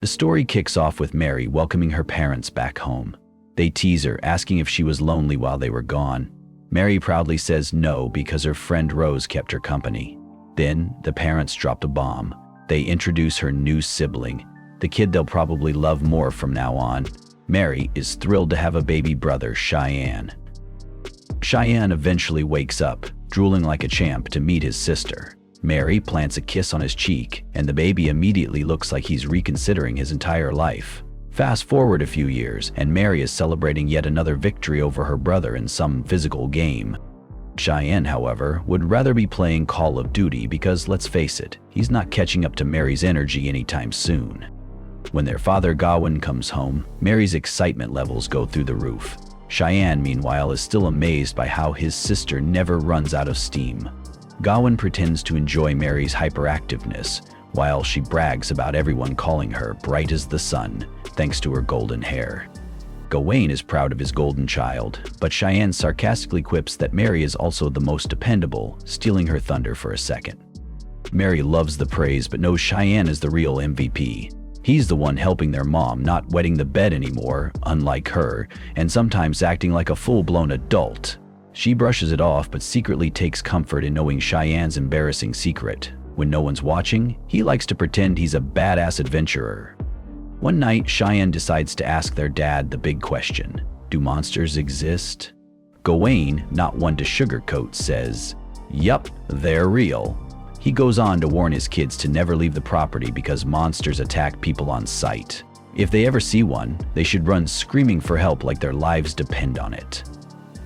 The story kicks off with Mary welcoming her parents back home. They tease her, asking if she was lonely while they were gone. Mary proudly says no because her friend Rose kept her company. Then, the parents dropped a bomb. They introduce her new sibling, the kid they'll probably love more from now on. Mary is thrilled to have a baby brother, Cheyenne. Cheyenne eventually wakes up, drooling like a champ, to meet his sister. Mary plants a kiss on his cheek, and the baby immediately looks like he's reconsidering his entire life. Fast forward a few years, and Mary is celebrating yet another victory over her brother in some physical game. Cheyenne, however, would rather be playing Call of Duty because, let's face it, he's not catching up to Mary's energy anytime soon. When their father Gawain comes home, Mary's excitement levels go through the roof. Cheyenne, meanwhile, is still amazed by how his sister never runs out of steam. Gawain pretends to enjoy Mary's hyperactiveness, while she brags about everyone calling her bright as the sun, thanks to her golden hair. Gawain is proud of his golden child, but Cheyenne sarcastically quips that Mary is also the most dependable, stealing her thunder for a second. Mary loves the praise but knows Cheyenne is the real MVP. He's the one helping their mom, not wetting the bed anymore, unlike her, and sometimes acting like a full-blown adult. She brushes it off but secretly takes comfort in knowing Cheyenne's embarrassing secret. When no one's watching, he likes to pretend he's a badass adventurer. One night, Cheyenne decides to ask their dad the big question: do monsters exist? Gawain, not one to sugarcoat, says, "Yup, they're real." He goes on to warn his kids to never leave the property because monsters attack people on sight. If they ever see one, they should run screaming for help like their lives depend on it.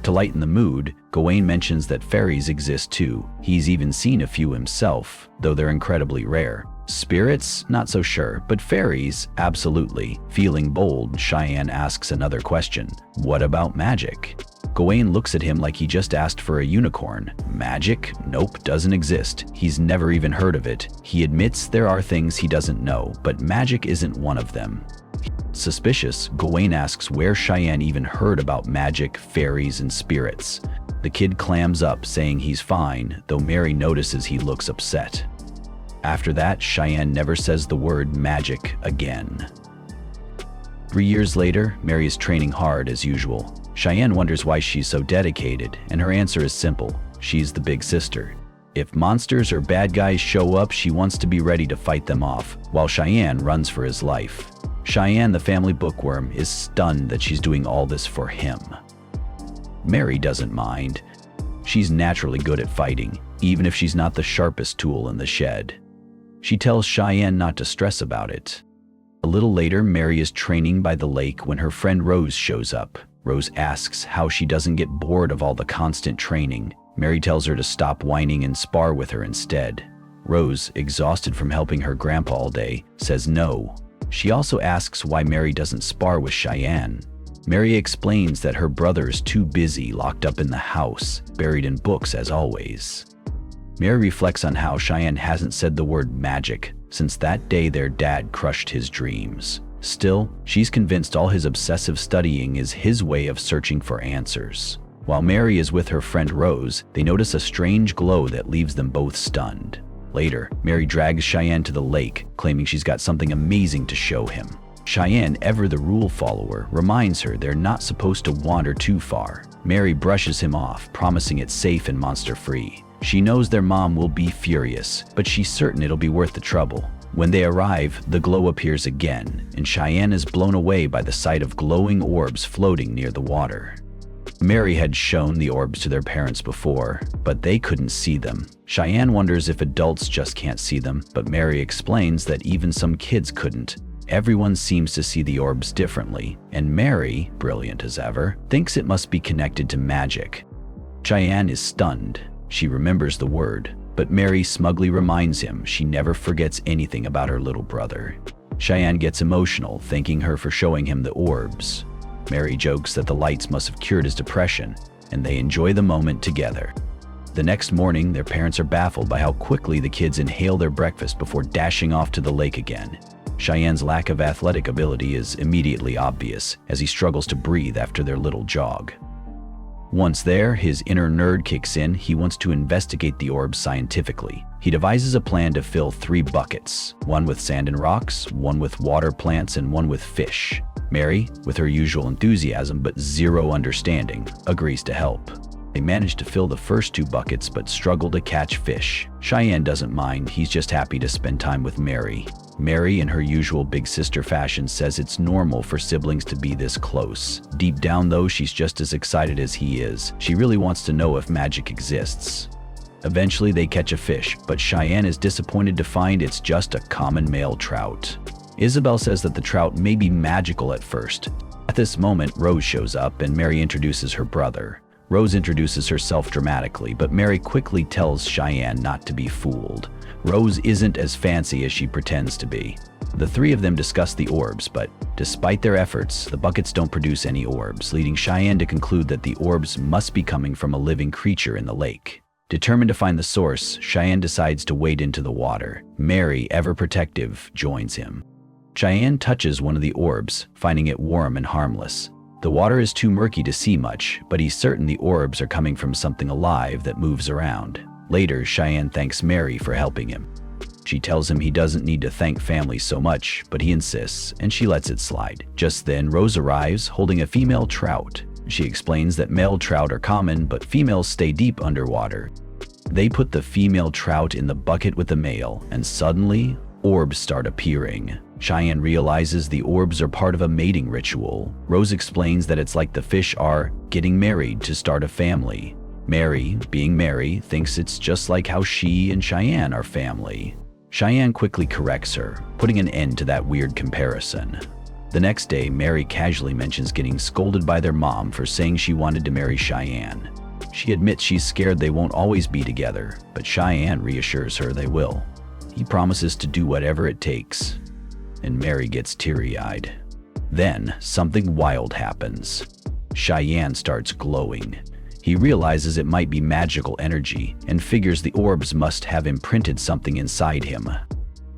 To lighten the mood, Gawain mentions that fairies exist too. He's even seen a few himself, though they're incredibly rare. Spirits? Not so sure, but fairies? Absolutely. Feeling bold, Cheyenne asks another question: what about magic? Gawain looks at him like he just asked for a unicorn. Magic? Nope, doesn't exist. He's never even heard of it. He admits there are things he doesn't know, but magic isn't one of them. Suspicious, Gawain asks where Cheyenne even heard about magic, fairies, and spirits. The kid clams up, saying he's fine, though Mary notices he looks upset. After that, Cheyenne never says the word magic again. 3 years later, Mary is training hard as usual. Cheyenne wonders why she's so dedicated, and her answer is simple: she's the big sister. If monsters or bad guys show up, she wants to be ready to fight them off, while Cheyenne runs for his life. Cheyenne, the family bookworm, is stunned that she's doing all this for him. Mary doesn't mind. She's naturally good at fighting, even if she's not the sharpest tool in the shed. She tells Cheyenne not to stress about it. A little later, Mary is training by the lake when her friend Rose shows up. Rose asks how she doesn't get bored of all the constant training. Mary tells her to stop whining and spar with her instead. Rose, exhausted from helping her grandpa all day, says no. She also asks why Mary doesn't spar with Cheyenne. Mary explains that her brother is too busy, locked up in the house, buried in books as always. Mary reflects on how Cheyenne hasn't said the word magic since that day their dad crushed his dreams. Still, she's convinced all his obsessive studying is his way of searching for answers. While Mary is with her friend Rose, they notice a strange glow that leaves them both stunned. Later, Mary drags Cheyenne to the lake, claiming she's got something amazing to show him. Cheyenne, ever the rule follower, reminds her they're not supposed to wander too far. Mary brushes him off, promising it's safe and monster-free. She knows their mom will be furious, but she's certain it'll be worth the trouble. When they arrive, the glow appears again, and Cheyenne is blown away by the sight of glowing orbs floating near the water. Mary had shown the orbs to their parents before, but they couldn't see them. Cheyenne wonders if adults just can't see them, but Mary explains that even some kids couldn't. Everyone seems to see the orbs differently, and Mary, brilliant as ever, thinks it must be connected to magic. Cheyenne is stunned. She remembers the word, but Mary smugly reminds him she never forgets anything about her little brother. Cheyenne gets emotional, thanking her for showing him the orbs. Mary jokes that the lights must have cured his depression, and they enjoy the moment together. The next morning, their parents are baffled by how quickly the kids inhale their breakfast before dashing off to the lake again. Cheyenne's lack of athletic ability is immediately obvious as he struggles to breathe after their little jog. Once there, his inner nerd kicks in. He wants to investigate the orbs scientifically. He devises a plan to fill 3 buckets, one with sand and rocks, one with water plants, and one with fish. Mary, with her usual enthusiasm but zero understanding, agrees to help. They manage to fill the first 2 buckets but struggle to catch fish. Cheyenne doesn't mind, he's just happy to spend time with Mary. Mary, in her usual big sister fashion, says it's normal for siblings to be this close. Deep down though, she's just as excited as he is. She really wants to know if magic exists. Eventually they catch a fish, but Cheyenne is disappointed to find it's just a common male trout. Isabel says that the trout may be magical at first. At this moment, Rose shows up and Mary introduces her brother. Rose introduces herself dramatically, but Mary quickly tells Cheyenne not to be fooled. Rose isn't as fancy as she pretends to be. The 3 of them discuss the orbs, but despite their efforts, the buckets don't produce any orbs, leading Cheyenne to conclude that the orbs must be coming from a living creature in the lake. Determined to find the source, Cheyenne decides to wade into the water. Mary, ever protective, joins him. Cheyenne touches one of the orbs, finding it warm and harmless. The water is too murky to see much, but he's certain the orbs are coming from something alive that moves around. Later, Cheyenne thanks Mary for helping him. She tells him he doesn't need to thank family so much, but he insists, and she lets it slide. Just then, Rose arrives, holding a female trout. She explains that male trout are common, but females stay deep underwater. They put the female trout in the bucket with the male, and suddenly, orbs start appearing. Cheyenne realizes the orbs are part of a mating ritual. Rose explains that it's like the fish are getting married to start a family. Mary, being Mary, thinks it's just like how she and Cheyenne are family. Cheyenne quickly corrects her, putting an end to that weird comparison. The next day, Mary casually mentions getting scolded by their mom for saying she wanted to marry Cheyenne. She admits she's scared they won't always be together, but Cheyenne reassures her they will. He promises to do whatever it takes, and Mary gets teary-eyed. Then, something wild happens. Cheyenne starts glowing. He realizes it might be magical energy and figures the orbs must have imprinted something inside him.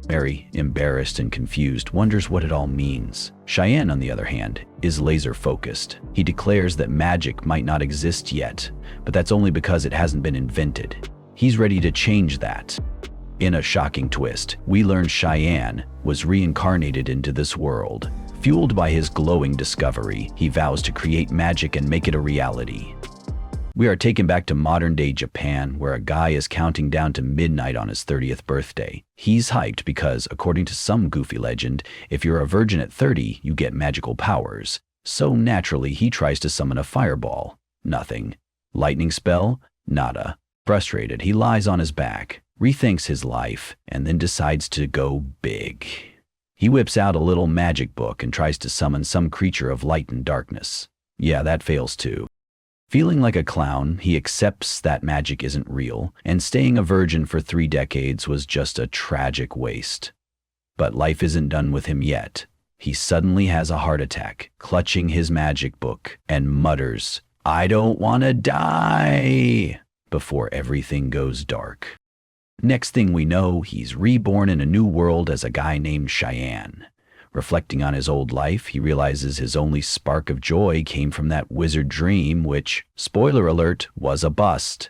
Mary, embarrassed and confused, wonders what it all means. Cheyenne, on the other hand, is laser-focused. He declares that magic might not exist yet, but that's only because it hasn't been invented. He's ready to change that. In a shocking twist, we learn Cheyenne was reincarnated into this world. Fueled by his glowing discovery, he vows to create magic and make it a reality. We are taken back to modern-day Japan, where a guy is counting down to midnight on his 30th birthday. He's hyped because, according to some goofy legend, if you're a virgin at 30, you get magical powers. So naturally, he tries to summon a fireball. Nothing. Lightning spell? Nada. Frustrated, he lies on his back, rethinks his life, and then decides to go big. He whips out a little magic book and tries to summon some creature of light and darkness. Yeah, that fails too. Feeling like a clown, he accepts that magic isn't real, and staying a virgin for 3 decades was just a tragic waste. But life isn't done with him yet. He suddenly has a heart attack, clutching his magic book, and mutters, "I don't want to die," before everything goes dark. Next thing we know, he's reborn in a new world as a guy named Cheyenne. Reflecting on his old life, he realizes his only spark of joy came from that wizard dream, which, spoiler alert, was a bust.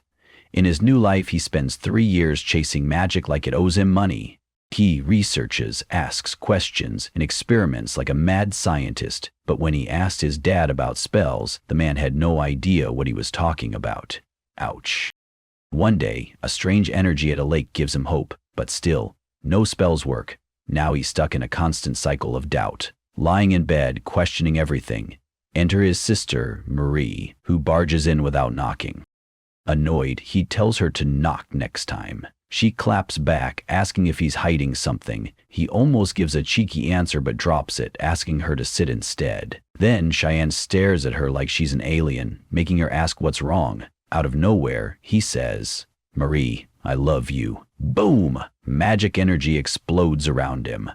In his new life, he spends 3 years chasing magic like it owes him money. He researches, asks questions, and experiments like a mad scientist, but when he asked his dad about spells, the man had no idea what he was talking about. Ouch. One day, a strange energy at a lake gives him hope, but still, no spells work. Now he's stuck in a constant cycle of doubt, lying in bed, questioning everything. Enter his sister, Marie, who barges in without knocking. Annoyed, he tells her to knock next time. She claps back, asking if he's hiding something. He almost gives a cheeky answer but drops it, asking her to sit instead. Then Cheyenne stares at her like she's an alien, making her ask what's wrong. Out of nowhere, he says, "Marie, I love you." Boom! Magic energy explodes around him.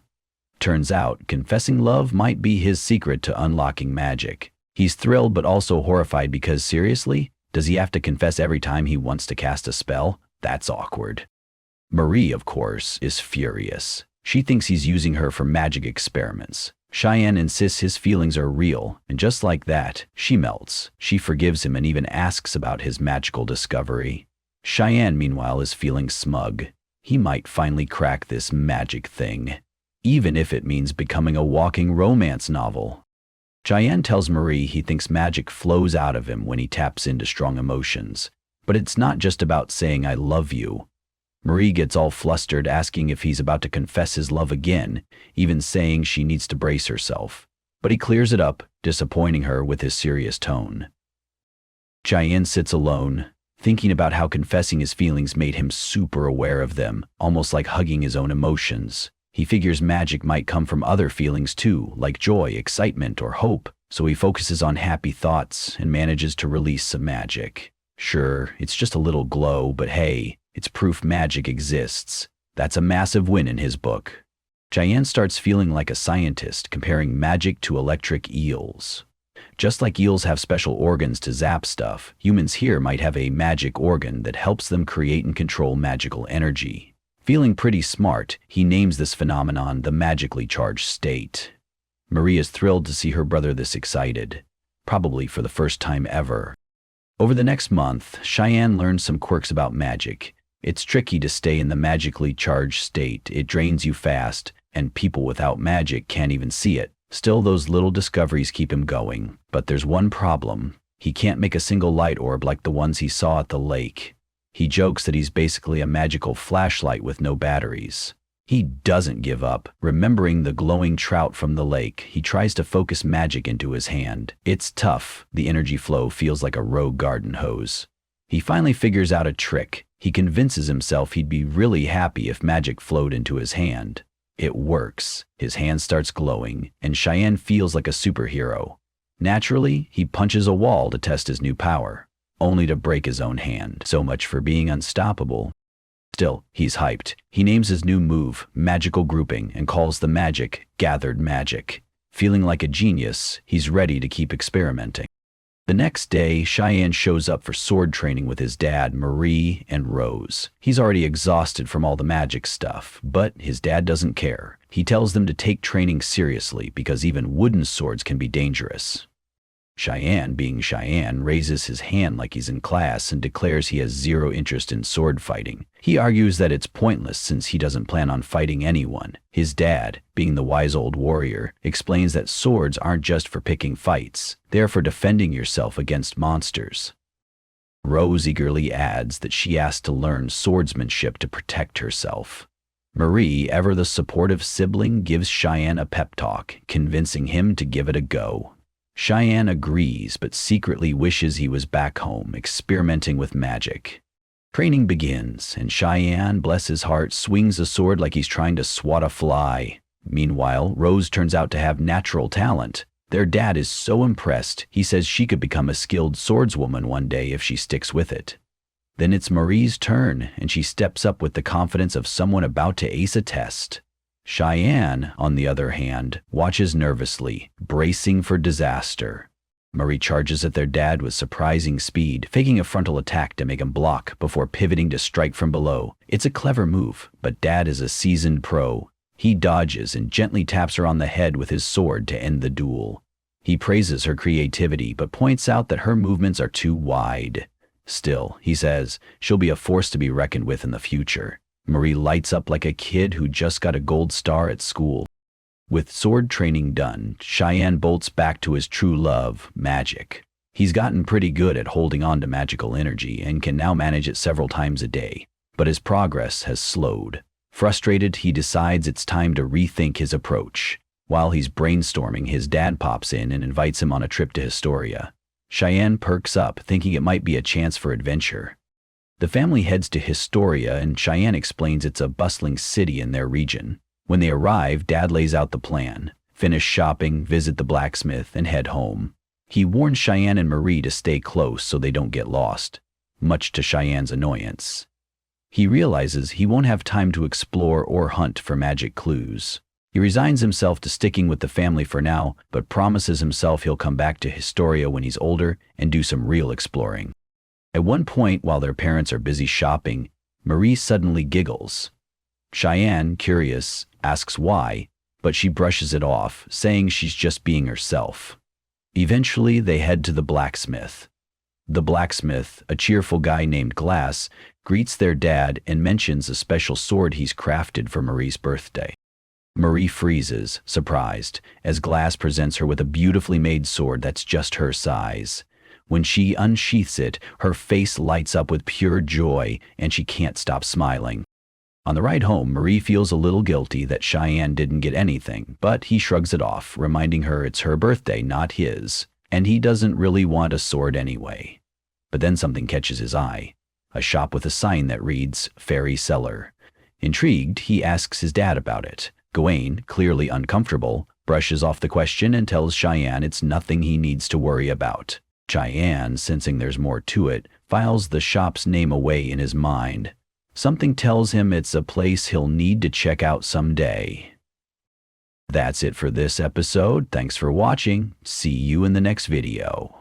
Turns out, confessing love might be his secret to unlocking magic. He's thrilled but also horrified because, seriously, does he have to confess every time he wants to cast a spell? That's awkward. Marie, of course, is furious. She thinks he's using her for magic experiments. Cheyenne insists his feelings are real, and just like that, she melts. She forgives him and even asks about his magical discovery. Cheyenne, meanwhile, is feeling smug. He might finally crack this magic thing, even if it means becoming a walking romance novel. Cheyenne tells Marie he thinks magic flows out of him when he taps into strong emotions. But it's not just about saying I love you. Marie gets all flustered, asking if he's about to confess his love again, even saying she needs to brace herself. But he clears it up, disappointing her with his serious tone. Cheyenne sits alone, thinking about how confessing his feelings made him super aware of them, almost like hugging his own emotions. He figures magic might come from other feelings too, like joy, excitement, or hope, so he focuses on happy thoughts and manages to release some magic. Sure, it's just a little glow, but hey, it's proof magic exists. That's a massive win in his book. Cheyenne starts feeling like a scientist, comparing magic to electric eels. Just like eels have special organs to zap stuff, humans here might have a magic organ that helps them create and control magical energy. Feeling pretty smart, he names this phenomenon the magically charged state. Marie is thrilled to see her brother this excited, probably for the first time ever. Over the next month, Cheyenne learns some quirks about magic. It's tricky to stay in the magically charged state. It drains you fast, and people without magic can't even see it. Still, those little discoveries keep him going. But there's one problem. He can't make a single light orb like the ones he saw at the lake. He jokes that he's basically a magical flashlight with no batteries. He doesn't give up. Remembering the glowing trout from the lake, he tries to focus magic into his hand. It's tough. The energy flow feels like a rogue garden hose. He finally figures out a trick. He convinces himself he'd be really happy if magic flowed into his hand. It works. His hand starts glowing, and Cheyenne feels like a superhero. Naturally, he punches a wall to test his new power, only to break his own hand. So much for being unstoppable. Still, he's hyped. He names his new move Magical Grouping and calls the magic Gathered Magic. Feeling like a genius, he's ready to keep experimenting. The next day, Cheyenne shows up for sword training with his dad, Marie, and Rose. He's already exhausted from all the magic stuff, but his dad doesn't care. He tells them to take training seriously because even wooden swords can be dangerous. Cheyenne, being Cheyenne, raises his hand like he's in class and declares he has zero interest in sword fighting. He argues that it's pointless since he doesn't plan on fighting anyone. His dad, being the wise old warrior, explains that swords aren't just for picking fights. They're for defending yourself against monsters. Rose eagerly adds that she asked to learn swordsmanship to protect herself. Marie, ever the supportive sibling, gives Cheyenne a pep talk, convincing him to give it a go. Cheyenne agrees, but secretly wishes he was back home, experimenting with magic. Training begins, and Cheyenne, bless his heart, swings a sword like he's trying to swat a fly. Meanwhile, Rose turns out to have natural talent. Their dad is so impressed, he says she could become a skilled swordswoman one day if she sticks with it. Then it's Marie's turn, and she steps up with the confidence of someone about to ace a test. Cheyenne, on the other hand, watches nervously, bracing for disaster. Marie charges at their dad with surprising speed, faking a frontal attack to make him block before pivoting to strike from below. It's a clever move, but dad is a seasoned pro. He dodges and gently taps her on the head with his sword to end the duel. He praises her creativity, but points out that her movements are too wide. Still, he says, she'll be a force to be reckoned with in the future. Marie lights up like a kid who just got a gold star at school. With sword training done, Cheyenne bolts back to his true love, magic. He's gotten pretty good at holding on to magical energy and can now manage it several times a day, but his progress has slowed. Frustrated, he decides it's time to rethink his approach. While he's brainstorming, his dad pops in and invites him on a trip to Historia. Cheyenne perks up, thinking it might be a chance for adventure. The family heads to Historia, and Cheyenne explains it's a bustling city in their region. When they arrive, Dad lays out the plan. Finish shopping, visit the blacksmith, and head home. He warns Cheyenne and Marie to stay close so they don't get lost, much to Cheyenne's annoyance. He realizes he won't have time to explore or hunt for magic clues. He resigns himself to sticking with the family for now, but promises himself he'll come back to Historia when he's older and do some real exploring. At one point, while their parents are busy shopping, Marie suddenly giggles. Cheyenne, curious, asks why, but she brushes it off, saying she's just being herself. Eventually, they head to the blacksmith. The blacksmith, a cheerful guy named Glass, greets their dad and mentions a special sword he's crafted for Marie's birthday. Marie freezes, surprised, as Glass presents her with a beautifully made sword that's just her size. When she unsheaths it, her face lights up with pure joy, and she can't stop smiling. On the ride home, Marie feels a little guilty that Cheyenne didn't get anything, but he shrugs it off, reminding her it's her birthday, not his, and he doesn't really want a sword anyway. But then something catches his eye, a shop with a sign that reads, Fairy Cellar. Intrigued, he asks his dad about it. Gawain, clearly uncomfortable, brushes off the question and tells Cheyenne it's nothing he needs to worry about. Cheyenne, sensing there's more to it, files the shop's name away in his mind. Something tells him it's a place he'll need to check out someday. That's it for this episode. Thanks for watching. See you in the next video.